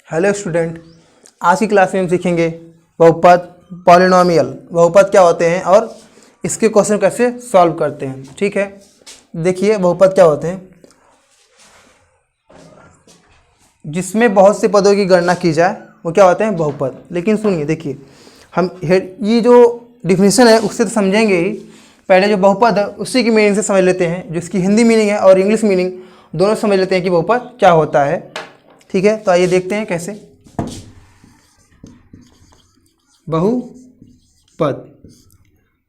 Hello student, आज की class में हम सीखेंगे बहुपद, पॉलिनोमियल। बहुपद क्या होते हैं और इसके क्वेश्चन कैसे सॉल्व करते हैं। ठीक है, देखिए बहुपद क्या होते हैं। जिसमें बहुत से पदों की गणना की जाए वो क्या होते हैं, बहुपद। लेकिन सुनिए, देखिए हम ये जो डिफिनीशन है उससे तो समझेंगे ही, पहले जो बहुपद है उसी की मीनिंग से समझ लेते हैं। जो इसकी हिंदी मीनिंग है और इंग्लिश मीनिंग दोनों समझ लेते हैं कि बहुपद क्या होता है। ठीक है, तो आइए देखते हैं कैसे। बहुपद,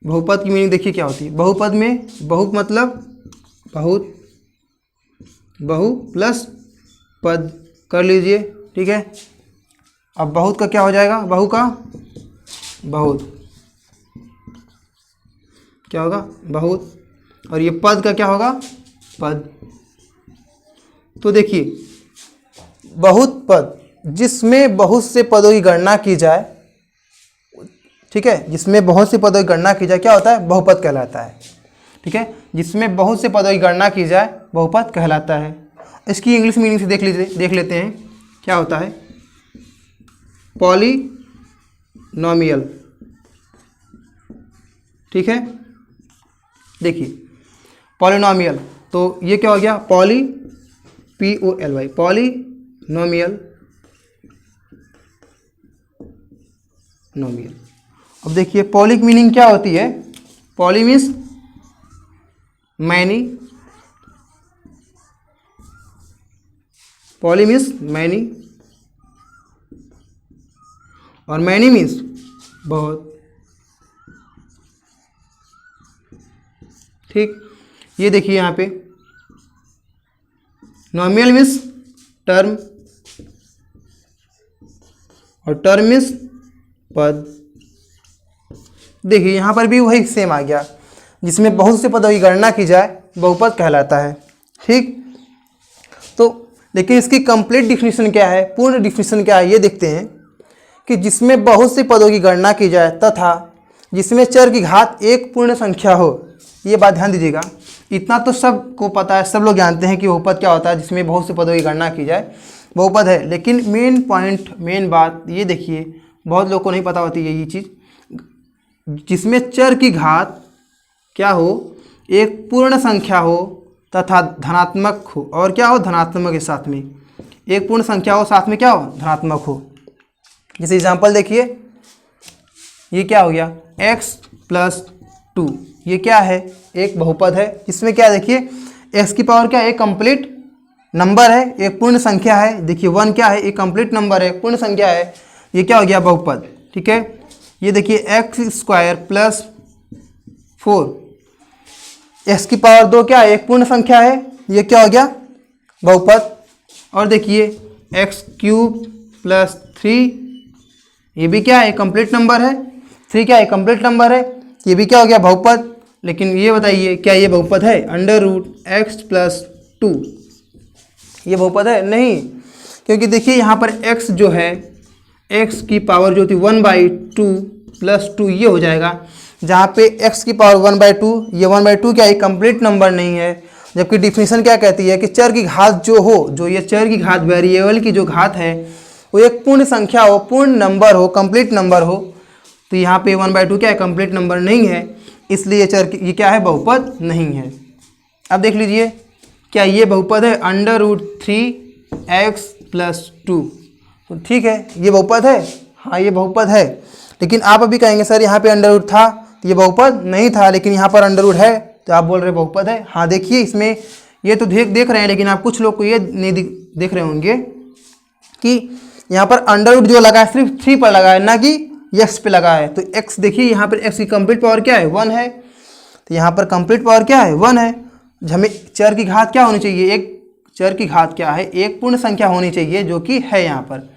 बहुपद की मीनिंग देखिए क्या होती है। बहुपद में बहु मतलब बहुत, बहु प्लस पद कर लीजिए। ठीक है, अब बहुत का क्या हो जाएगा, बहु का बहुत क्या होगा, बहुत, और ये पद का क्या होगा, पद। तो देखिए बहुत पद, जिसमें बहुत से पदों की गणना की जाए, ठीक है, जिसमें बहुत से पदों की गणना की जाए क्या होता है, बहुपद कहलाता है। ठीक है, जिसमें बहुत से पदों की गणना की जाए बहुपद कहलाता है। इसकी इंग्लिश मीनिंग से देख लेते हैं क्या होता है। पॉलिनोमियल, ठीक है, देखिए पॉलिनोमियल, तो ये क्या हो गया, पॉली POLY, पॉलिनोमियल, नोमियल। अब देखिए पॉली की मीनिंग क्या होती है। Poly means many, poly means many, और मैनी मीन्स बहुत। ठीक, ये देखिए यहाँ पे नॉमियल मीन्स टर्म, और टर्म मीन्स पद। देखिए यहाँ पर भी वही सेम आ गया, जिसमें बहुत से पदों की गणना की जाए बहुपद कहलाता है। ठीक, तो लेकिन इसकी कंप्लीट डिफिनीशन क्या है, पूर्ण डिफिनीशन क्या है, ये देखते हैं कि जिसमें बहुत से पदों की गणना की जाए तथा जिसमें चर की घात एक पूर्ण संख्या हो। ये बात ध्यान दीजिएगा, इतना तो सबको पता है, सब लोग जानते हैं कि बहुपद क्या होता है, जिसमें बहुत से पदों की गणना की जाए बहुपद है। लेकिन मेन पॉइंट, मेन बात ये देखिए, बहुत लोगों को नहीं पता होती है ये चीज़, जिसमें चर की घात क्या हो, एक पूर्ण संख्या हो तथा धनात्मक हो, और क्या हो, धनात्मक के साथ में एक पूर्ण संख्या हो, साथ में क्या हो, धनात्मक हो। जैसे एग्जांपल देखिए, ये क्या हो गया, x+2, ये क्या है, एक बहुपद है। इसमें क्या देखिए, x की पावर क्या है, एक कंप्लीट नंबर है, एक पूर्ण संख्या है। देखिए 1 क्या है, एक कंप्लीट नंबर है, पूर्ण संख्या है, ये क्या हो गया, बहुपद। ठीक है, ये देखिए x² + 4, x की पावर 2 क्या है, एक पूर्ण संख्या है, ये क्या हो गया, बहुपद। और देखिए x³ + 3, ये भी क्या है, एक कंप्लीट नंबर है, 3 क्या है, कंप्लीट नंबर है, ये भी क्या हो गया, बहुपद। लेकिन ये बताइए क्या ये बहुपद है, √x + 2 ये बहुपद है, नहीं, क्योंकि देखिए यहाँ पर x जो है, x की पावर जो थी 1/2 + 2 ये हो जाएगा, जहाँ पे x की पावर 1/2, ये 1/2 क्या है, कंप्लीट नंबर नहीं है। जबकि डिफिनीशन क्या कहती है कि चर की घात जो हो, जो ये चर की घात, वेरिएबल की जो घात है वो एक पूर्ण संख्या हो, पूर्ण नंबर हो, कंप्लीट नंबर हो। तो यहाँ पे 1/2 क्या है, कंप्लीट नंबर नहीं है, इसलिए चर ये क्या है, बहुपद नहीं है। अब देख लीजिए क्या ये बहुपद है, √3x + 2, तो ठीक है, ये बहुपद है, हाँ ये बहुपद है। लेकिन आप अभी कहेंगे सर यहाँ पे अंडर रूट था, ये बहुपद नहीं था, लेकिन यहाँ पर अंडर रूट है, तो आप बोल रहे बहुपद है। हाँ देखिए इसमें ये तो देख रहे हैं, लेकिन आप कुछ लोग को ये नहीं देख रहे होंगे कि यहाँ पर अंडर रूट जो लगा है सिर्फ 3 पर लगा है, ना कि x पे लगा है। तो x देखिए यहाँ पर x की कंप्लीट पावर क्या है, 1 है, तो यहाँ पर कंप्लीट पावर क्या है, 1 है। हमें चर की घात क्या होनी चाहिए, एक चर की घात क्या है, एक पूर्ण संख्या होनी चाहिए, जो कि है यहाँ पर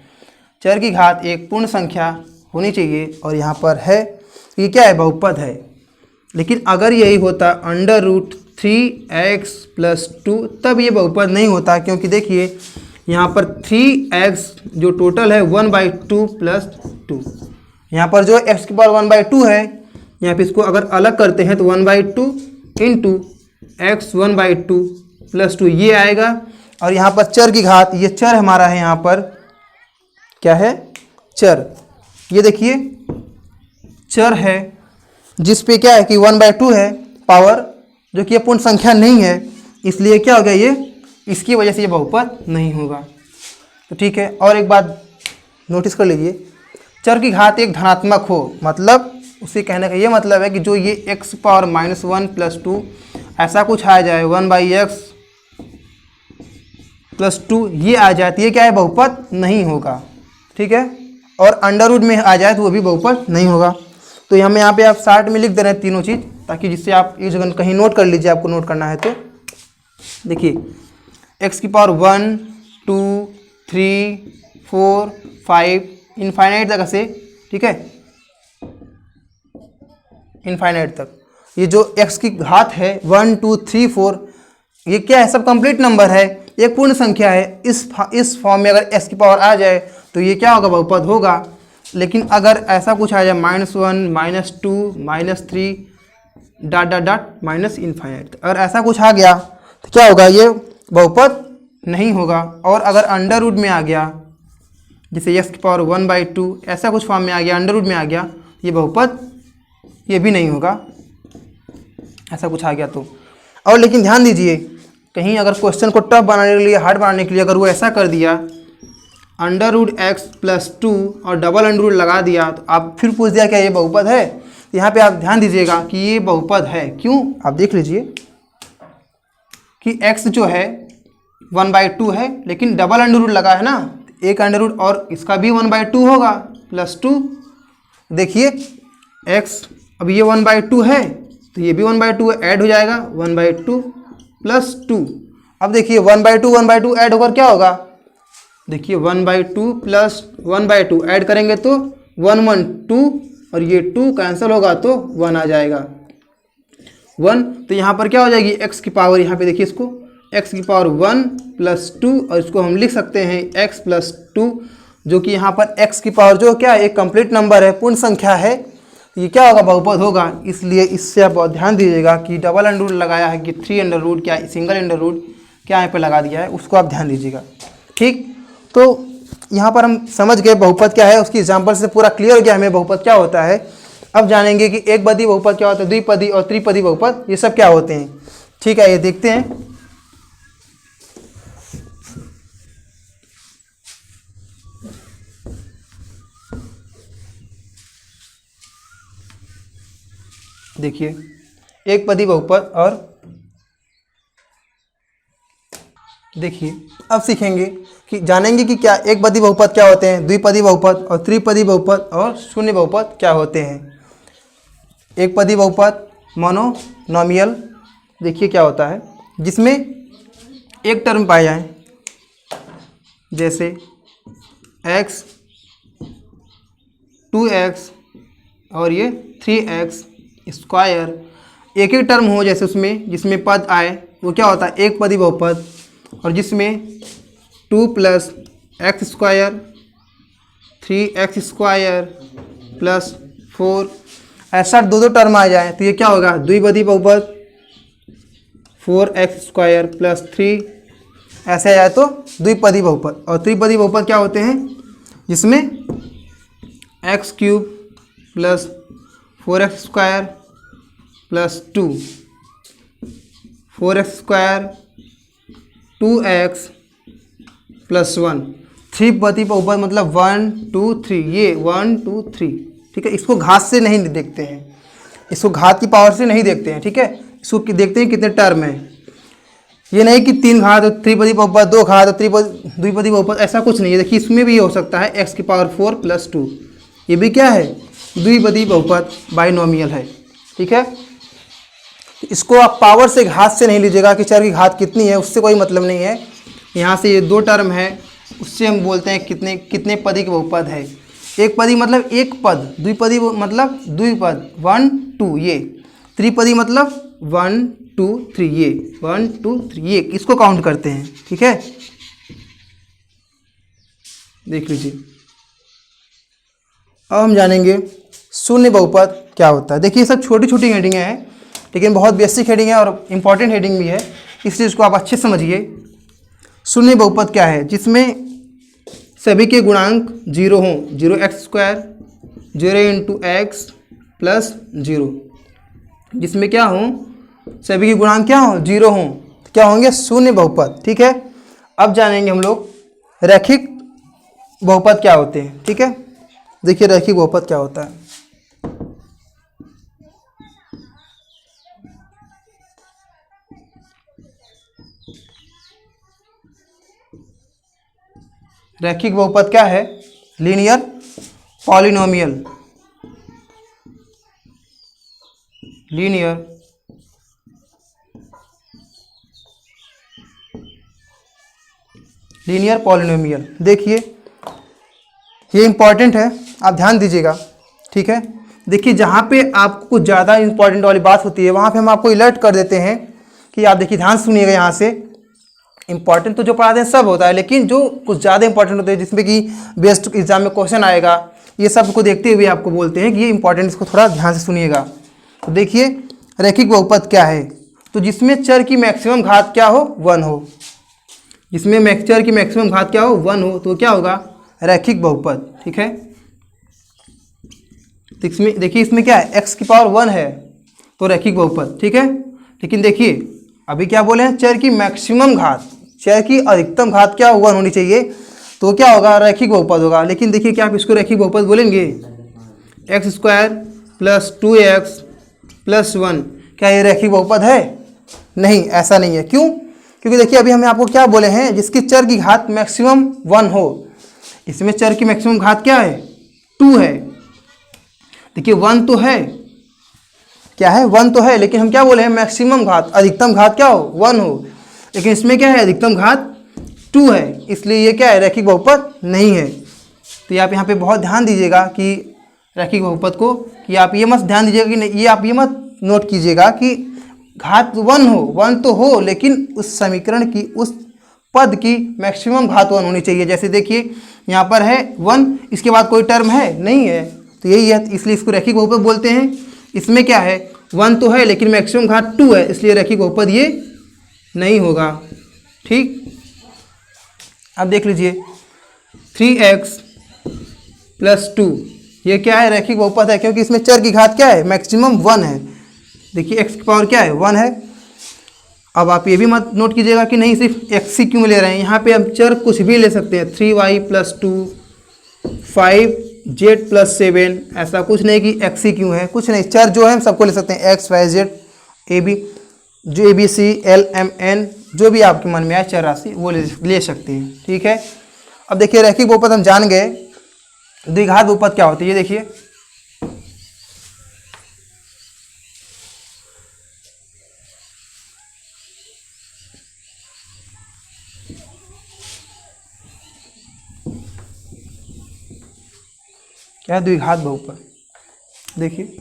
चर की घात एक पूर्ण संख्या होनी चाहिए, और यहाँ पर है, ये क्या है, बहुपद है। लेकिन अगर यही होता √3x + 2, तब ये बहुपद नहीं होता, क्योंकि देखिए यहाँ पर 3x जो टोटल है 1/2 + 2, यहाँ पर जो x की पावर 1/2 है, यहाँ पे इसको अगर अलग करते हैं तो 1/2 × x 1/2 + 2 ये आएगा। और यहाँ पर चर की घात, ये चर हमारा है यहाँ पर क्या है? चर। ये देखिए चर है जिस पे क्या है कि 1/2 है पावर, जो कि ये पूर्ण संख्या नहीं है, इसलिए क्या हो गया ये, इसकी वजह से ये बहुपद नहीं होगा। तो ठीक है, और एक बात नोटिस कर लीजिए, चर की घात एक धनात्मक हो, मतलब उसे कहने का ये मतलब है कि जो ये x पावर -1 + 2 ऐसा कुछ आ जाए, 1/x + 2 ये आ जाती है, क्या है? बहुपद नहीं होगा। ठीक है, और अंडर रूट में आ जाए तो वो भी बहुपद नहीं होगा। तो हम यहाँ पे आप शार्ट में लिख दे रहे हैं तीनों चीज़, ताकि जिससे आप एक जगह कहीं नोट कर लीजिए, आपको नोट करना है तो। देखिए x की पावर 1 2 3 4 5 इनफाइनाइट तक से, ठीक है, इनफाइनाइट तक ये जो x की घात है 1 2 3 4, ये क्या है? सब कंप्लीट नंबर है, एक पूर्ण संख्या है। इस फॉर्म में अगर x की पावर आ जाए तो ये क्या होगा? बहुपद होगा। लेकिन अगर ऐसा कुछ आ जाए -1 -2 -3 dot dot dot minus infinite, अगर ऐसा कुछ आ गया तो क्या होगा? ये बहुपद नहीं होगा। और अगर अंडर रूट में आ गया, जैसे x की पावर 1/2 ऐसा कुछ फॉर्म में आ गया, अंडर रूट में आ गया, ये बहुपद ये भी नहीं होगा, ऐसा कुछ आ गया तो। और लेकिन ध्यान दीजिए, कहीं अगर क्वेश्चन को टफ बनाने के लिए, हार्ड बनाने के लिए अगर वो ऐसा कर दिया √x + 2 और डबल अंडर रूट लगा दिया, तो आप फिर पूछ दिया क्या ये बहुपद है? यहाँ पे आप ध्यान दीजिएगा कि ये बहुपद है। क्यों? आप देख लीजिए कि x जो है 1/2 है, लेकिन डबल अंडर रूट लगा है ना, एक अंडर रूट और इसका भी 1/2 होगा +2। देखिए x, अब ये 1/2 है तो ये भी 1/2 है, ऐड हो जाएगा 1/2 + 2। अब देखिए 1/2 ऐड होकर क्या होगा? देखिए 1/2 + 1/2 ऐड करेंगे तो 1 1 2, और ये 2 कैंसिल होगा तो 1 आ जाएगा 1। तो यहाँ पर क्या हो जाएगी? x की पावर, यहाँ पे देखिए इसको, x की पावर 1 + 2, और इसको हम लिख सकते हैं x + 2, जो कि यहाँ पर x की पावर जो क्या है? एक कंप्लीट नंबर है, पूर्ण संख्या है, ये क्या होगा? बहुपद होगा। इसलिए इससे आप बहुत ध्यान दीजिएगा कि डबल अंडर रूट लगाया है कि 3 अंडर रूट, क्या सिंगल अंडर रूट क्या यहाँ पे लगा दिया है, उसको आप ध्यान दीजिएगा। ठीक, तो यहाँ पर हम समझ गए बहुपद क्या है, उसकी एग्जाम्पल से पूरा क्लियर हो गया हमें बहुपद क्या होता है। अब जानेंगे कि एक पदी बहुपद क्या होता है, द्विपदी और त्रिपदी बहुपद ये सब क्या होते हैं। ठीक है, ये देखते हैं। देखिए एक पदी बहुपद, और देखिए अब सीखेंगे कि जानेंगे कि क्या एक पदी बहुपद क्या होते हैं, द्विपदी बहुपद और त्रिपदी बहुपद और शून्य बहुपद क्या होते हैं। एक पदी बहुपद मोनोनॉमियल, देखिए क्या होता है, जिसमें एक टर्म पाए जाए, जैसे x 2x और ये 3x स्क्वायर, एक एक टर्म हो जैसे उसमें, जिसमें पद आए, वो क्या होता है? एक पदी बहुपद। और जिसमें 2 + x² 3x² + 4 ऐसा दो टर्म आ जाए तो ये क्या होगा? द्विपदी बहुपद। 4x² + 3 ऐसे आ जाए तो द्विपदी बहुपद। और त्रिपदी बहुपद क्या होते हैं? जिसमें x³ + 4x² + 2 4x² 2x + 1। त्रिपदी बहुपद मतलब 1 2 3, ये 1 2 3। ठीक है, इसको घात से नहीं देखते हैं, इसको घात की पावर से नहीं देखते हैं। ठीक है, इसको देखते हैं कितने टर्म है। ये नहीं कि 3 घात और त्रिपदी बहुपद, 2 घात और द्विपदी बहुपद, ऐसा कुछ नहीं है। देखिए इसमें भी ये हो सकता है x की पावर 4 + 2, ये भी क्या है? द्विपदी बहुपद, बाइनोमियल है। ठीक है, इसको आप पावर से, घात से नहीं लीजिएगा कि चर की घात कितनी है, उससे कोई मतलब नहीं है। यहाँ से ये 2 टर्म है, उससे हम बोलते हैं कितने पदी के बहुपद है। एक पदी मतलब एक पद, द्विपदी मतलब द्विपद 1 2, ये त्रिपदी मतलब 1 2 3, ये 1 2 3, ये इसको काउंट करते हैं। ठीक है, देख लीजिए। अब हम जानेंगे शून्य बहुपद क्या होता है। देखिए सब छोटी छोटी हेडिंगें हैं, लेकिन बहुत बेसिक हेडिंग है और इम्पॉर्टेंट हेडिंग भी है, इस चीज़ को आप अच्छे समझिए। शून्य बहुपद क्या है? जिसमें सभी के गुणांक 0 हों, 0x², 0 × x प्लस 0, जिसमें क्या हों, सभी के गुणांक क्या हों, 0 हों, क्या होंगे, शून्य बहुपद। ठीक है, अब जानेंगे हम लोग रैखिक बहुपद क्या होते हैं। ठीक है, देखिए रैखिक बहुपद क्या होता है। रैखिक बहुपद क्या है, लीनियर पॉलिनोमियल, लीनियर पॉलिनोमियल। देखिए ये इंपॉर्टेंट है, आप ध्यान दीजिएगा। ठीक है, देखिए जहाँ पे आपको कुछ ज़्यादा इंपॉर्टेंट वाली बात होती है वहाँ पे हम आपको अलर्ट कर देते हैं कि आप देखिए ध्यान सुनिएगा। यहाँ से इंपॉर्टेंट तो जो पढ़ाते हैं सब होता है, लेकिन जो कुछ ज़्यादा इंपॉर्टेंट होते हैं जिसमें कि बेस्ट एग्जाम में क्वेश्चन आएगा, ये सब को देखते हुए आपको बोलते हैं कि ये इंपॉर्टेंट, इसको थोड़ा ध्यान से सुनिएगा। तो देखिए रैखिक बहुपद क्या है, तो जिसमें चर की मैक्सिमम घात क्या हो, 1 हो, जिसमें चर की मैक्सिमम घात क्या हो, 1 हो, तो क्या होगा, रैखिक बहुपद। ठीक है, तो इसमें देखिए इसमें क्या है, x की पावर 1 है तो रैखिक बहुपद। ठीक है, लेकिन देखिए अभी क्या बोले हैं, चर की मैक्सिमम घात, चर की अधिकतम घात क्या 1 होनी चाहिए, तो क्या होगा, रैखिक बहुपद होगा। लेकिन देखिए क्या आप इसको रैखिक बहुपद बोलेंगे, x² + 2x + 1, क्या ये रैखिक बहुपद है, नहीं, ऐसा नहीं है। क्यों, क्योंकि देखिए अभी हमें आपको क्या बोले हैं, जिसकी चर की घात मैक्सिमम 1 हो, इसमें चर की मैक्सिमम घात क्या है, 2 है। देखिए 1 तो है, क्या है, 1 तो है, लेकिन हम क्या बोले हैं, मैक्सिमम घात, अधिकतम घात क्या हो, 1 हो, लेकिन इसमें क्या है, अधिकतम घात 2 है, इसलिए ये क्या है, रैखिक बहुपद नहीं है। तो आप यहाँ पे बहुत ध्यान दीजिएगा कि रैखिक बहुपद को, कि आप ये मत ध्यान दीजिएगा कि नहीं, ये आप ये मत नोट कीजिएगा कि घात 1 हो, 1 तो हो, लेकिन उस समीकरण की, उस पद की मैक्सिमम घात 1 होनी चाहिए। जैसे देखिए यहाँ पर है 1, इसके बाद कोई टर्म है नहीं है, तो यही है, इसलिए इसको रैखिक बहुपद बोलते हैं। इसमें क्या है, 1 तो है लेकिन मैक्सिमम घात 2 है, इसलिए रैखिक बहुपद ये नहीं होगा। ठीक, अब देख लीजिए 3x + 2, ये क्या है, रैखिक बहुपद है, क्योंकि इसमें चर की घात क्या है, मैक्सिमम 1 है। देखिए x की पावर क्या है, 1 है। अब आप ये भी मत नोट कीजिएगा कि नहीं सिर्फ x ही क्यों ले रहे हैं, यहाँ पे हम चर कुछ भी ले सकते हैं, 3y + 2, 5z + 7, ऐसा कुछ नहीं कि x ही क्यों है, कुछ नहीं, चर जो है हम सबको ले सकते हैं, x y z a b, जो ABC L M N, जो भी आपके मन में आए चर राशि वो ले सकते हैं। ठीक है, अब देखिए रैखिक बहुपद हम जान गए, द्विघात बहुपद क्या होती है, ये देखिए क्या है, द्विघात बहुपद। देखिए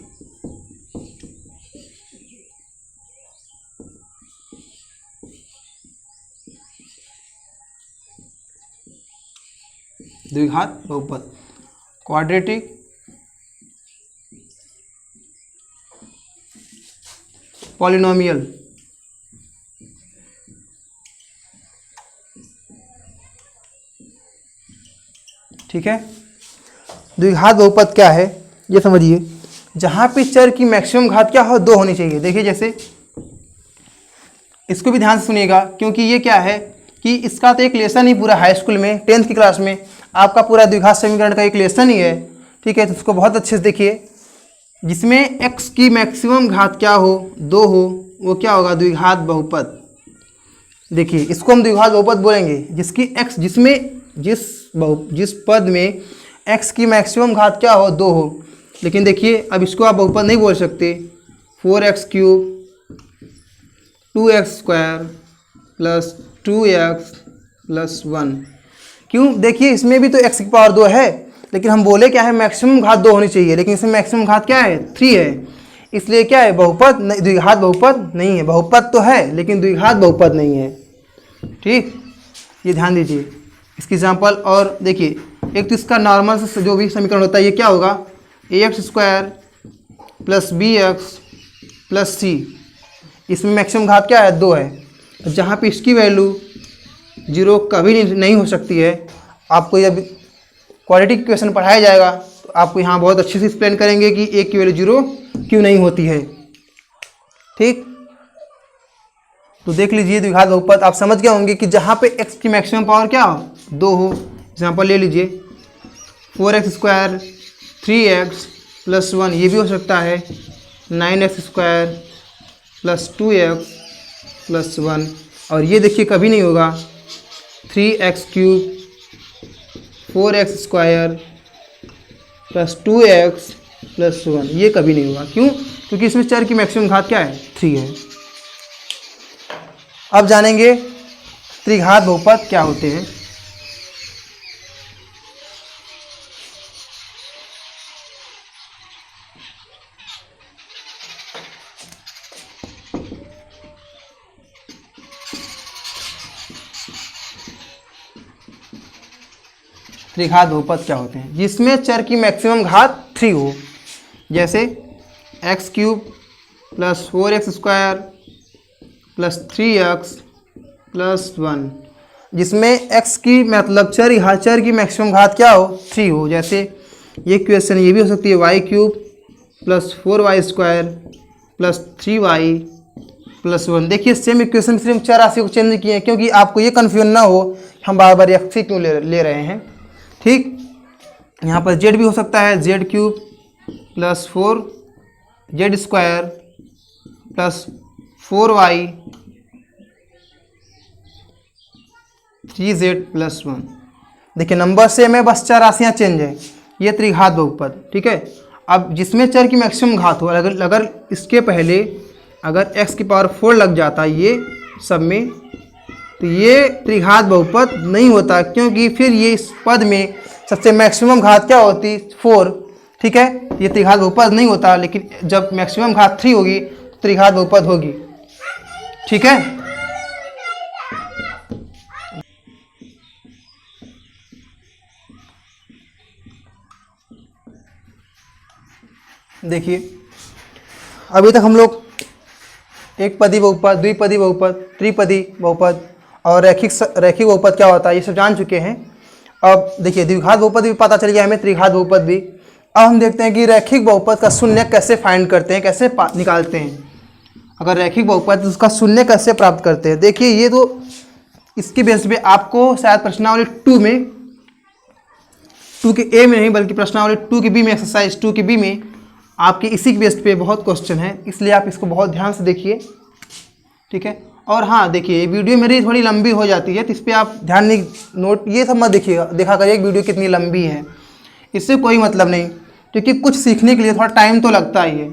द्विघात बहुपद, क्वाड्रेटिक पॉलिनोमियल, ठीक है। द्विघात बहुपद क्या है ये समझिए, जहाँ पे चर की मैक्सिमम घात क्या हो, 2 होनी चाहिए। देखिए जैसे इसको भी ध्यान से सुनिएगा, क्योंकि ये क्या है कि इसका तो एक लेसन ही पूरा हाई स्कूल में 10th की क्लास में आपका पूरा द्विघात समीकरण का एक लेसन ही है। ठीक है, तो उसको बहुत अच्छे से देखिए, जिसमें x की मैक्सिमम घात क्या हो, 2 हो, वो क्या होगा, द्विघात बहुपद। देखिए इसको हम द्विघात बहुपद बोलेंगे, जिसकी x, जिसमें जिस पद में x की मैक्सिमम घात क्या हो, 2 हो। लेकिन देखिए अब इसको आप बहुपद नहीं बोल सकते, 4x³ + 2x² + 2x + 1, क्यों, देखिए इसमें भी तो x की पावर 2 है, लेकिन हम बोले क्या है, मैक्सिमम घात 2 होनी चाहिए, लेकिन इसमें मैक्सिमम घात क्या है, 3 है, इसलिए क्या है, बहुपद द्विघात बहुपद नहीं है। बहुपद तो है लेकिन द्विघात बहुपद नहीं है। ठीक, ये ध्यान दीजिए। इसकी एग्जांपल और देखिए, एक तो इसका नॉर्मल से जो भी समीकरण होता है ये क्या होगा, ax² + bx + c, इसमें मैक्सिमम घात क्या है, 2 है। जहाँ पे इसकी वैल्यू 0 कभी नहीं हो सकती है, आपको जब क्वाड्रेटिक इक्वेशन पढ़ाया जाएगा तो आपको यहाँ बहुत अच्छे से एक्सप्लेन करेंगे कि ए की वैल्यू 0 क्यों नहीं होती है। ठीक, तो देख लीजिए द्विघात बहुपद आप समझ गए होंगे कि जहाँ पे x की मैक्सिमम पावर क्या हो 2 हो। एग्जाम्पल ले लीजिए 4x² 3x + 1, ये भी हो सकता है 9x² + 2x + 1, और ये देखिए कभी नहीं होगा 3x³ 4x² + 2x + 1, ये कभी नहीं होगा। क्यों? क्योंकि इसमें चर की मैक्सिमम घात क्या है 3 है। अब जानेंगे त्रिघात बहुपद क्या होते हैं। त्रिघात बहुपद क्या होते हैं? जिसमें चर की मैक्सिमम घात 3 हो, जैसे x³ + 4x² + 3x + 1, जिसमें x की मतलब चर की मैक्सिमम घात क्या हो 3 हो। जैसे ये क्वेश्चन ये भी हो सकती है y³ + 4y² + 3y + 1। देखिए सेम इक्वेशन सिर्फ चर राशि को चेंज किए हैं, क्योंकि आपको ये कन्फ्यूजन ना हो हम बार बार x क्यों ले रहे हैं। ठीक, यहाँ पर z भी हो सकता है z³ + 4z² + 4y 3z + 1। देखिए नंबर सेम है, बस चार राशियाँ चेंज है। ये त्रिघात बहुपद। ठीक है, अब जिसमें चर की मैक्सिमम घात हो, अगर इसके पहले अगर x की पावर 4 लग जाता ये सब में, तो ये त्रिघात बहुपद नहीं होता, क्योंकि फिर ये इस पद में सबसे मैक्सिमम घात क्या होती 4। ठीक है, ये त्रिघात बहुपद नहीं होता, लेकिन जब मैक्सिमम घात 3 होगी तो त्रिघात बहुपद होगी। ठीक है, देखिए अभी तक हम लोग एक पदी बहुपद, द्विपदी बहुपद, त्रिपदी बहुपद और रैखिक बहुपद क्या होता है ये सब जान चुके हैं। अब देखिए द्विघात बहुपद भी पता चल गया हमें, त्रिघात बहुपद भी। अब हम देखते हैं कि रैखिक बहुपद का शून्य कैसे फाइंड करते हैं, कैसे निकालते हैं। अगर रैखिक बहुपद तो उसका शून्य कैसे प्राप्त करते हैं। देखिए ये तो इसके बेस पे आपको शायद प्रश्नावली 2 में, 2 के ए में नहीं बल्कि प्रश्नावली 2 के बी में, एक्सरसाइज 2 के बी में आपके इसी के बेस पे बहुत क्वेश्चन है, इसलिए आप इसको बहुत ध्यान से देखिए। ठीक है, और हाँ देखिए वीडियो मेरी थोड़ी लंबी हो जाती है, तो इस पर आप ध्यान नहीं, नोट ये सब मत देखिएगा, देखा करिए वीडियो कितनी लंबी है, इससे कोई मतलब नहीं, क्योंकि कुछ सीखने के लिए थोड़ा टाइम तो लगता ही है।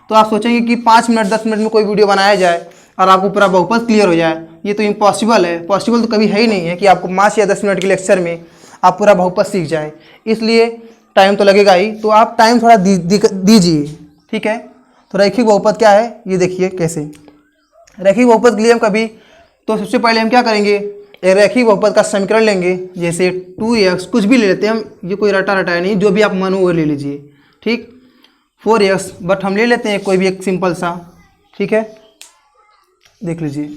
तो आप सोचेंगे कि 5 मिनट 10 मिनट में कोई वीडियो बनाया जाए और आपको पूरा बहुपद क्लियर हो जाए, ये तो इम्पॉसिबल है। पॉसिबल तो कभी है ही नहीं है कि आपको 5 या 10 मिनट के लेक्चर में आप पूरा बहुपद सीख जाए, इसलिए टाइम तो लगेगा ही, तो आप टाइम थोड़ा दीजिए। ठीक है, तो रैखिक बहुपद क्या है ये देखिए कैसे। रैखिक बहुपद के लिए हम कभी तो सबसे पहले हम क्या करेंगे, एक रैखिक बहुपद का समीकरण लेंगे, जैसे 2x, कुछ भी ले लेते हैं हम, ये कोई रटा रटाया नहीं, जो भी आप मन हो वो ले लीजिए। ठीक, 4x, बट हम ले लेते हैं कोई भी एक सिंपल सा। ठीक है, देख लीजिए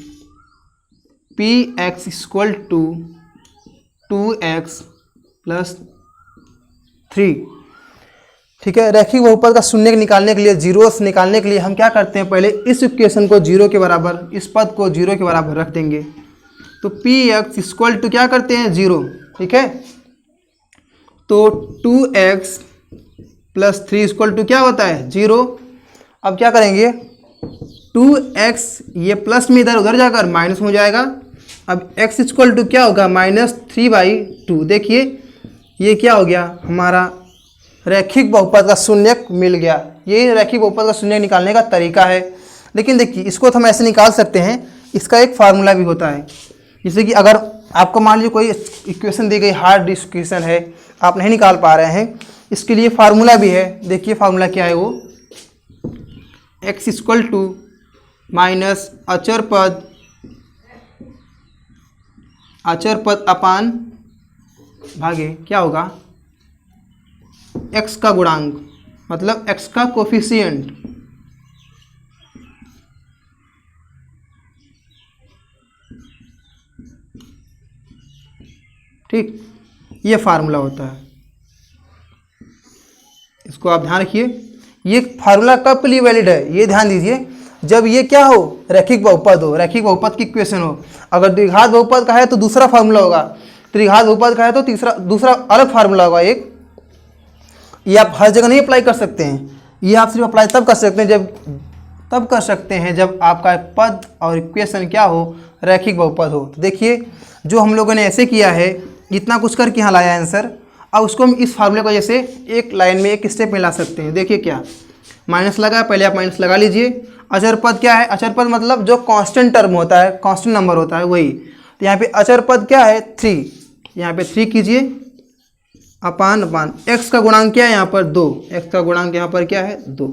px = 2x + 3। ठीक है, रैखिक बहुपद का शून्य निकालने के लिए, जीरोस निकालने के लिए हम क्या करते हैं, पहले इस इक्वेशन को 0 के बराबर, इस पद को 0 के बराबर रख देंगे। तो px = क्या करते हैं 0। ठीक है, तो 2x + 3 = क्या होता है 0। अब क्या करेंगे 2x, ये प्लस में इधर उधर जाकर माइनस हो जाएगा। अब x = क्या होगा -3/2। देखिए ये क्या हो गया, हमारा रैखिक बहुपद का शून्य मिल गया। ये रैखिक बहुपद का शून्य निकालने का तरीका है। लेकिन देखिए इसको तो हम ऐसे निकाल सकते हैं, इसका एक फार्मूला भी होता है। जैसे कि अगर आपको मान लीजिए कोई इक्वेशन दी गई, हार्ड इक्वेशन है, आप नहीं निकाल पा रहे हैं, इसके लिए फार्मूला भी है। देखिए फार्मूला क्या है वो, x = अचर पद अपान भागे क्या होगा x का गुणांक, मतलब x का कोफिशिएंट। ठीक, ये फार्मूला होता है, इसको आप ध्यान रखिए। ये फार्मूला कब के लिए वैलिड है ये ध्यान दीजिए, जब ये क्या हो, रैखिक बहुपद हो, रैखिक बहुपद की इक्वेशन हो। अगर द्विघात बहुपद का है तो दूसरा फार्मूला होगा, त्रिघात बहुपद का है तो दूसरा अलग फार्मूला होगा एक। ये आप हर जगह नहीं अप्लाई कर सकते हैं, ये आप सिर्फ अप्लाई तब कर सकते हैं जब आपका पद और इक्वेशन क्या हो, रैखिक बहुपद हो। तो देखिए जो हम लोगों ने ऐसे किया है, इतना कुछ करके यहाँ लाया आंसर। अब उसको हम इस फार्मूले को जैसे एक लाइन में एक स्टेप में ला सकते हैं। देखिए क्या माइनस लगा, पहले आप माइनस लगा लीजिए। अचर पद क्या है, अचर पद मतलब जो कांस्टेंट टर्म होता है, कांस्टेंट नंबर होता है वही। तो यहाँ पे अचर पद क्या है 3, यहाँ पे 3 कीजिए अपान एक्स का गुणांक क्या है यहाँ पर 2, एक्स का गुणांक यहाँ पर क्या है 2,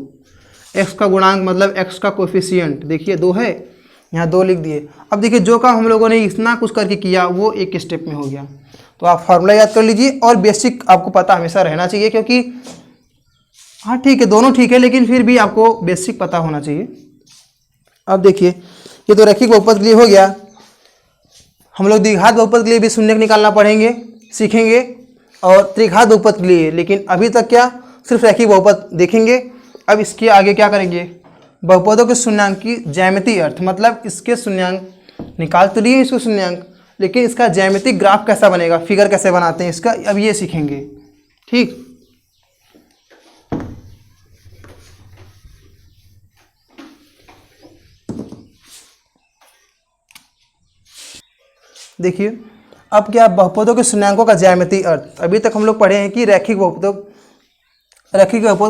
एक्स का गुणांक मतलब एक्स का कोफिशियंट देखिए 2 है, यहाँ 2 लिख दिए। अब देखिए जो काम हम लोगों ने इतना कुछ करके किया वो एक स्टेप में हो गया। तो आप फार्मूला याद कर लीजिए और बेसिक आपको पता हमेशा रहना चाहिए, क्योंकि हाँ ठीक है दोनों ठीक है लेकिन फिर भी आपको बेसिक पता होना चाहिए। अब देखिए ये तो रैखिक बहुपद के लिए हो गया, हम लोग द्विघात बहुपद के लिए भी शून्यक निकालना पढ़ेंगे, सीखेंगे, और त्रिघात बहुपद के लिए। लेकिन अभी तक क्या सिर्फ रैखिक बहुपद देखेंगे। अब इसके आगे क्या करेंगे, बहुपदों के शून्यांक की ज्यामितीय अर्थ, मतलब इसके शून्यांक निकाल तो लिए इसको शून्यांक, लेकिन इसका ज्यामितिक ग्राफ कैसा बनेगा, फिगर कैसे बनाते हैं इसका, अब ये सीखेंगे। ठीक, देखिए अब क्या बहुपदों के शून्यांकों का ज्यामितीय अर्थ। अभी तक हम लोग पढ़े हैं कि रैखिक बहुपद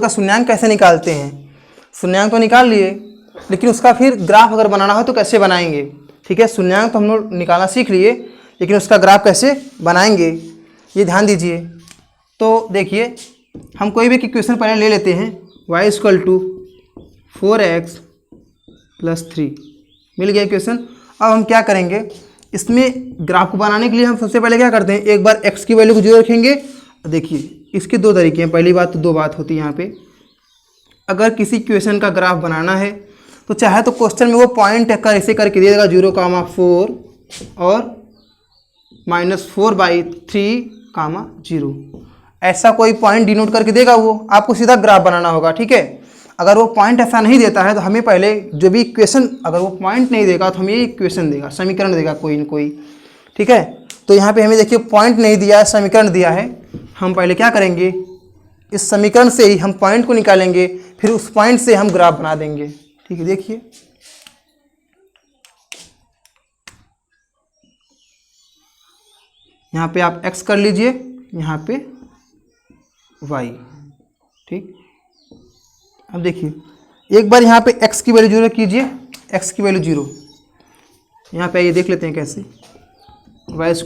का शून्यांक कैसे निकालते हैं। शून्यांक तो निकाल लिए, लेकिन उसका फिर ग्राफ अगर बनाना हो तो कैसे बनाएंगे। ठीक है, शून्यांक तो हम लोग निकालना सीख लिए, लेकिन उसका ग्राफ कैसे बनाएंगे ये ध्यान दीजिए। तो देखिए हम कोई भी इक्वेशन पहले ले लेते हैं, y = 4x + 3 मिल गया इक्वेशन। अब हम क्या करेंगे, इसमें ग्राफ को बनाने के लिए हम सबसे पहले क्या करते हैं, एक बार x की वैल्यू को 0 रखेंगे। देखिए इसके 2 तरीके हैं, पहली बात तो 2 बात होती है यहाँ पे। अगर किसी इक्वेशन का ग्राफ बनाना है तो चाहे तो क्वेश्चन में वो पॉइंट कर ऐसे करके दे देगा 0,4 और -4/3, 0 ऐसा कोई पॉइंट डिनोट करके देगा, वो आपको सीधा ग्राफ बनाना होगा। ठीक है, अगर वो पॉइंट ऐसा नहीं देता है तो हमें पहले जो भी इक्वेशन, अगर वो पॉइंट नहीं देगा तो हमें ये इक्वेशन देगा, समीकरण देगा कोई न कोई। ठीक है, तो यहाँ पे हमें देखिए पॉइंट नहीं दिया है, समीकरण दिया है। हम पहले क्या करेंगे, इस समीकरण से ही हम पॉइंट को निकालेंगे, फिर उस पॉइंट से हम ग्राफ बना देंगे। ठीक है, देखिए यहाँ पे आप x कर लीजिए, यहाँ पे y। ठीक, अब देखिए एक बार यहाँ पे x की वैल्यू 0 कीजिए, x की वैल्यू 0, यहाँ पे ये देख लेते हैं कैसे। y =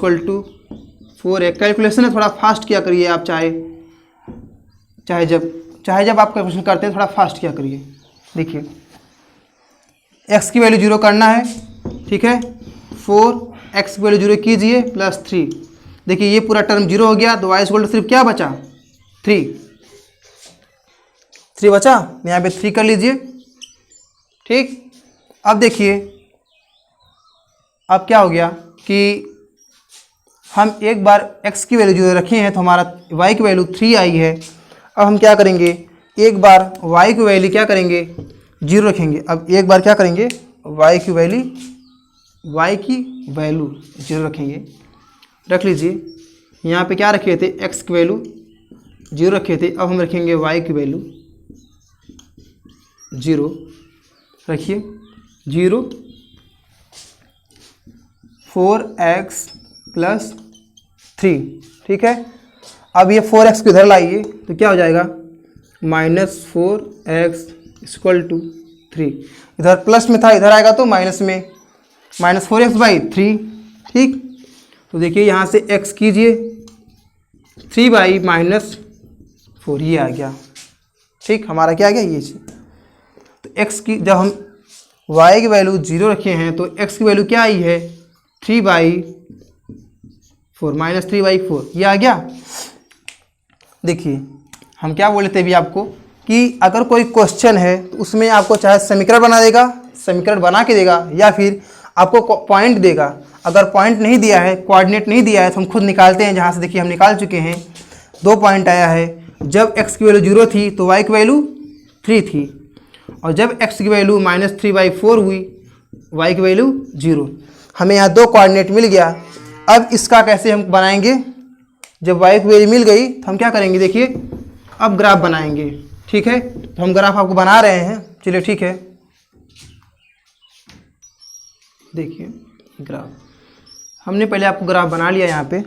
4x, कैलकुलेशन है थोड़ा फास्ट किया करिए आप, चाहे जब आप कैलकुलेशन करते हैं थोड़ा फास्ट किया करिए। देखिए x की वैल्यू 0 करना है, ठीक है, 4x की वैल्यू 0 कीजिए +3। देखिए ये पूरा टर्म 0 हो गया, तो y = सिर्फ क्या बचा 3 बचा, यहाँ पे 3 कर लीजिए। ठीक, अब देखिए अब क्या हो गया कि हम एक बार x की वैल्यू 0 रखे हैं तो हमारा y की वैल्यू 3 आई है। अब हम क्या करेंगे, एक बार y की वैल्यू क्या करेंगे 0 रखेंगे। अब एक बार क्या करेंगे, y की वैल्यू 0 रखेंगे, रख लीजिए। यहाँ पे क्या रखे थे, x की वैल्यू 0 रखे थे, अब हम रखेंगे y की वैल्यू 0 रखिए, 0 4x + 3। ठीक है, अब ये 4x को इधर लाइए तो क्या हो जाएगा, -4x = 3। इधर प्लस में था, इधर आएगा तो माइनस में, -4x/3। ठीक, तो देखिए यहाँ से x कीजिए 3/-4, ये आ गया। ठीक, हमारा क्या आ गया ये चीज़। तो x की जब हम y की वैल्यू 0 रखे हैं तो x की वैल्यू क्या आई है 3/4, -3/4, ये आ गया। देखिए हम क्या बोले थे अभी आपको कि अगर कोई क्वेश्चन है तो उसमें आपको चाहे समीकरण बना देगा, समीकरण बना के देगा, या फिर आपको पॉइंट देगा। अगर पॉइंट नहीं दिया है, कोऑर्डिनेट नहीं दिया है, तो हम खुद निकालते हैं। जहाँ से देखिए हम निकाल चुके हैं, 2 पॉइंट आया है। जब x की वैल्यू 0 थी तो y की वैल्यू 3 थी, और जब x की वैल्यू -3/4 हुई, y की वैल्यू 0। हमें यहाँ 2 कोऑर्डिनेट मिल गया। अब इसका कैसे हम बनाएंगे? जब y की वैल्यू मिल गई तो हम क्या करेंगे, देखिए अब ग्राफ बनाएंगे। ठीक है, तो हम ग्राफ आपको बना रहे हैं। चलिए ठीक है, देखिए ग्राफ हमने पहले आपको ग्राफ बना लिया। यहाँ पे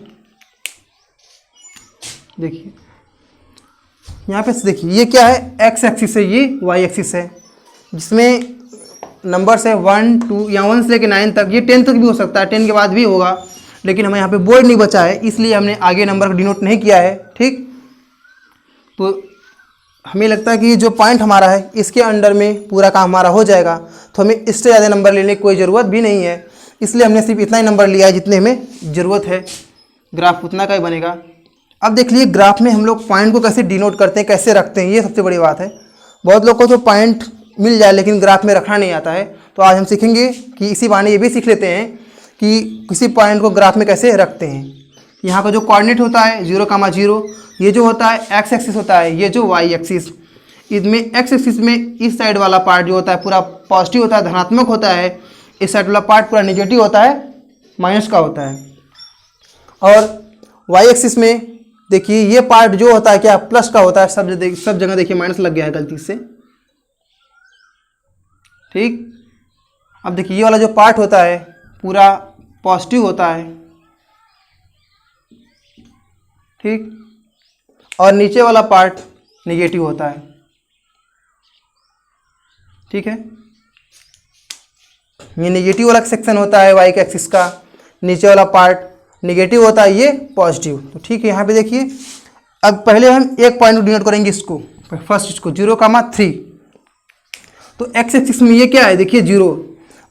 देखिए, यहाँ पे देखिए ये क्या है, x एक्सिस है, ये y एक्सिस है, जिसमें नंबर्स है 1 2 या 1 से लेकर 9 तक। ये 10 तक भी हो सकता है, 10 के बाद भी होगा, लेकिन हमें यहाँ पे बोर्ड नहीं बचा है, इसलिए हमने आगे नंबर को डिनोट नहीं किया है। ठीक, तो हमें लगता है कि जो पॉइंट हमारा है इसके अंडर में पूरा काम हमारा हो जाएगा, तो हमें इससे ज़्यादा नंबर लेने की कोई ज़रूरत भी नहीं है, इसलिए हमने सिर्फ इतना ही नंबर लिया है जितने हमें ज़रूरत है। ग्राफ उतना का ही बनेगा। अब देख लीजिए ग्राफ में हम लोग पॉइंट को कैसे डिनोट करते हैं, कैसे रखते हैं, ये सबसे बड़ी बात है। बहुत लोग को तो पॉइंट मिल जाए लेकिन ग्राफ में रखना नहीं आता है, तो आज हम सीखेंगे कि इसी बहाने ये भी सीख लेते हैं कि किसी पॉइंट को ग्राफ में कैसे रखते हैं। यहाँ का जो कोऑर्डिनेट होता है 0,0, ये जो होता है x एक्सिस होता है, ये जो y एक्सिस, इसमें x एक्सिस में इस साइड वाला पार्ट जो होता है पूरा पॉजिटिव होता है, धनात्मक होता है। इस साइड वाला पार्ट पूरा नेगेटिव होता है, माइनस का होता है। और y एक्सिस में देखिए ये पार्ट जो होता है क्या, प्लस का होता है। सब जगह देखिए माइनस लग गया है गलती से। ठीक, अब देखिए ये वाला जो पार्ट होता है पूरा पॉजिटिव होता है। ठीक, और नीचे वाला पार्ट नेगेटिव होता है। ठीक है, ये नेगेटिव वाला सेक्शन होता है y के एक्सिस का, नीचे वाला पार्ट नेगेटिव होता है, ये पॉजिटिव। तो ठीक है, यहाँ पे देखिए अब पहले हम एक पॉइंट को डिनोट करेंगे, इसको फर्स्ट इसको 0,3। तो x एक्सिस में ये क्या है, देखिए 0,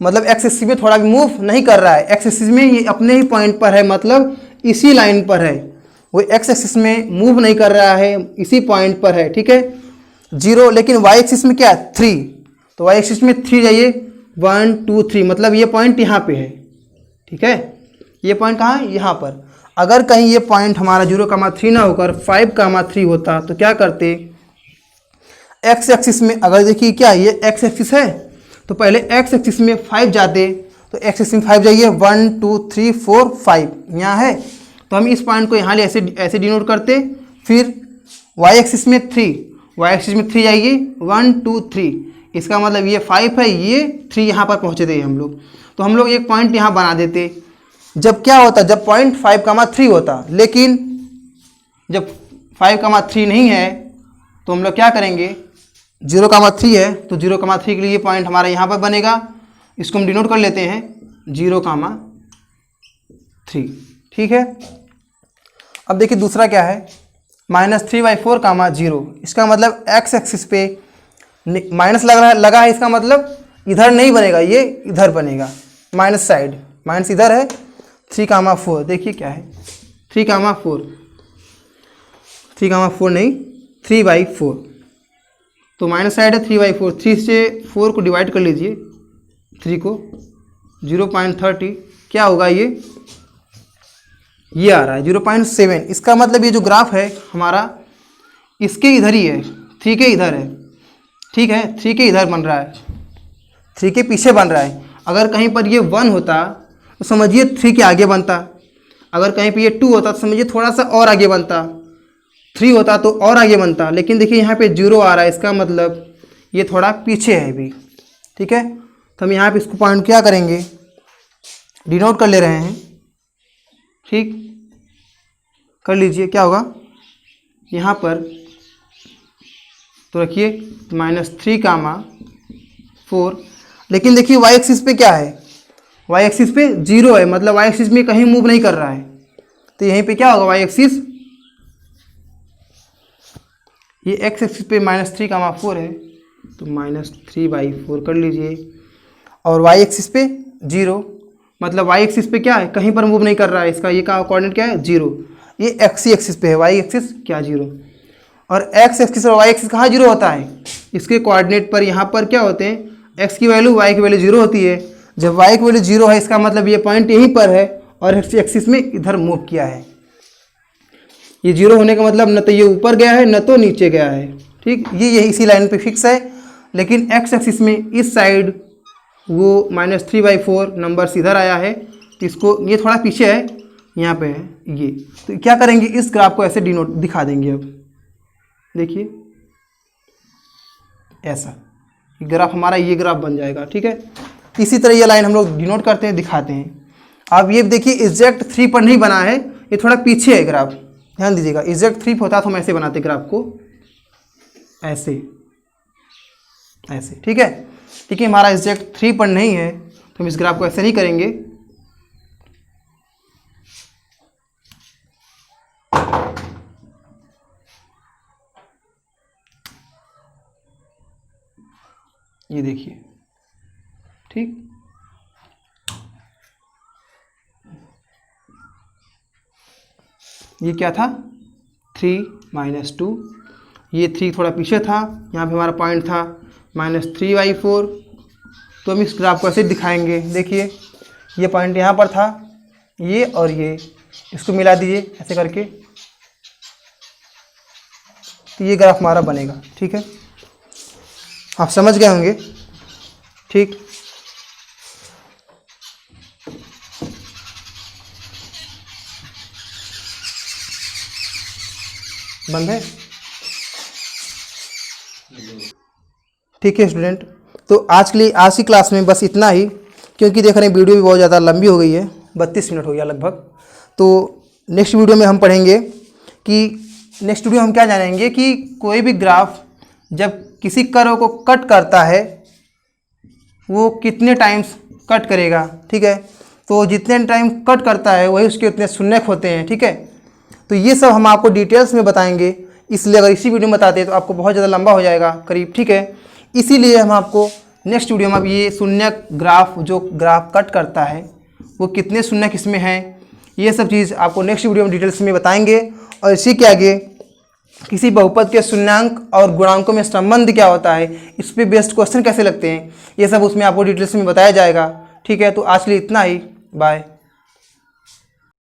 मतलब x एक्सिस में थोड़ा भी मूव नहीं कर रहा है। x एक्सिस में ये अपने ही पॉइंट पर है, मतलब इसी लाइन पर है। वो x एक्सिस में मूव नहीं कर रहा है, इसी पॉइंट पर है। ठीक है, 0। लेकिन y एक्सिस में क्या है, 3। तो y एक्सिस में 3 जाइए, 1 2 3, मतलब ये पॉइंट यहाँ पे है। ठीक है, ये पॉइंट कहाँ है, यहाँ पर। अगर कहीं ये पॉइंट हमारा 0,3 ना होकर 5,3 होता तो क्या करते, x एक्सिस में अगर देखिए क्या ये x एक्सिस है, तो पहले x एक्सिस में 5 जाते, तो x एक्सिस में 5 जाइए, 1 2 3 4 5 यहाँ है, तो हम इस पॉइंट को यहाँ ले ऐसे डिनोट करते। फिर y एक्सिस में 3, y एक्सिस में 3 जाइए, 1 2 3, इसका मतलब ये 5 है, ये 3 यहाँ पर पहुँचे थे हम लोग, तो हम लोग एक पॉइंट यहाँ बना देते। जब क्या होता, जब पॉइंट 5,3 होता, लेकिन जब 5,3 नहीं है तो हम लोग क्या करेंगे, 0,3 है, तो 0,3 के लिए पॉइंट हमारा यहाँ पर बनेगा। इसको हम डिनोट कर लेते हैं 0,3। ठीक है, अब देखिए दूसरा क्या है, -3/4, 0। इसका मतलब x एक्सिस पे माइनस लगा है, इसका मतलब इधर नहीं बनेगा, ये इधर बनेगा, माइनस साइड, माइनस इधर है। 3,4 देखिए क्या है, 3,4 नहीं 3/4, तो माइनस साइड है 3/4। 3 से 4 को डिवाइड कर लीजिए, 3 को 0.30, क्या होगा ये आ रहा है 0.7। इसका मतलब ये जो ग्राफ है हमारा इसके इधर ही है, 3 के इधर है। ठीक है, 3 के इधर बन रहा है, 3 के पीछे बन रहा है। अगर कहीं पर ये 1 होता तो समझिए 3 के आगे बनता, अगर कहीं पर ये 2 होता तो समझिए थोड़ा सा और आगे बनता, 3 होता तो और आगे बनता, लेकिन देखिए यहाँ पे 0 आ रहा है, इसका मतलब ये थोड़ा पीछे है अभी। ठीक है, तो हम यहाँ पे इसको पॉइंट क्या करेंगे, डिनोट कर ले रहे हैं। ठीक, कर लीजिए, क्या होगा यहाँ पर, तो रखिए -3,4। लेकिन देखिए y एक्सिस पे क्या है, y एक्सिस पे 0 है, मतलब y एक्सिस में कहीं मूव नहीं कर रहा है, तो यहीं पे क्या होगा, y एक्सिस, ये x एक्सिस पे -3,4 है, तो -3/4 कर लीजिए। और y एक्सिस पे 0, मतलब y एक्सिस पे क्या है, कहीं पर मूव नहीं कर रहा है, इसका ये का कोऑर्डिनेट क्या है, 0। ये x एक्सिस पे है, y एक्सिस क्या 0। और x एक्सिस और y एक्सिस कहाँ 0 होता है, इसके कोऑर्डिनेट पर यहाँ पर क्या होते हैं, x की वैल्यू y की वैल्यू 0 होती है। जब y की वैल्यू 0 है इसका मतलब ये पॉइंट यहीं पर है और एक्सिस में इधर मूव किया है। ये 0 होने का मतलब न तो ये ऊपर गया है न तो नीचे गया है, ठीक। ये इसी लाइन पे फिक्स है, लेकिन x एक्सिस में इस साइड वो -3/4 नंबर इधर आया है, तो इसको ये थोड़ा पीछे है, यहाँ पे है ये। तो क्या करेंगे, इस ग्राफ को ऐसे डिनोट दिखा देंगे। अब देखिए ऐसा ग्राफ हमारा ये ग्राफ बन जाएगा, ठीक है। इसी तरह ये लाइन हम लोग डिनोट करते हैं, दिखाते हैं। अब ये देखिए एग्जैक्ट 3 पर नहीं बना है, ये थोड़ा पीछे है ग्राफ, ध्यान दीजिएगा। एग्जैक्ट 3 होता तो हम ऐसे बनाते ग्राफ को, ऐसे ऐसे, ठीक है। ठीक है, हमारा एग्जैक्ट 3 पर नहीं है तो हम इस ग्राफ को ऐसे नहीं करेंगे। ये देखिए, ठीक। ये क्या था, 3 - 2, ये 3 थोड़ा पीछे था, यहाँ पे हमारा पॉइंट था -3/4। तो हम इस ग्राफ को ऐसे दिखाएंगे। देखिए ये पॉइंट यहाँ पर था, ये और ये, इसको मिला दीजिए ऐसे करके, तो ये ग्राफ हमारा बनेगा, ठीक है। आप समझ गए होंगे, ठीक। बंद है, ठीक है स्टूडेंट। तो आज की क्लास में बस इतना ही, क्योंकि देख रहे हैं वीडियो भी बहुत ज़्यादा लंबी हो गई है, 32 मिनट हो गया लगभग। तो नेक्स्ट वीडियो में हम पढ़ेंगे कि नेक्स्ट वीडियो हम क्या जानेंगे कि कोई भी ग्राफ जब किसी कर्व को कट करता है वो कितने टाइम्स कट करेगा, ठीक है। तो जितने टाइम कट करता है वही उसके उतने शून्यक होते हैं, ठीक है। तो ये सब हम आपको डिटेल्स में बताएंगे, इसलिए अगर इसी वीडियो में बताते हैं तो आपको बहुत ज़्यादा लंबा हो जाएगा करीब, ठीक है। इसीलिए हम आपको नेक्स्ट वीडियो में अब ये शून्यक ग्राफ, जो ग्राफ कट करता है वो कितने शून्यक इसमें हैं, ये सब चीज़ आपको नेक्स्ट वीडियो में डिटेल्स में बताएंगे। और इसी के आगे किसी बहुपद के शून्यांक और गुणांकों में संबंध क्या होता है, इस पर बेस्ड क्वेश्चन कैसे लगते हैं, ये सब उसमें आपको डिटेल्स में बताया जाएगा, ठीक है। तो आज के लिए इतना ही, बाय।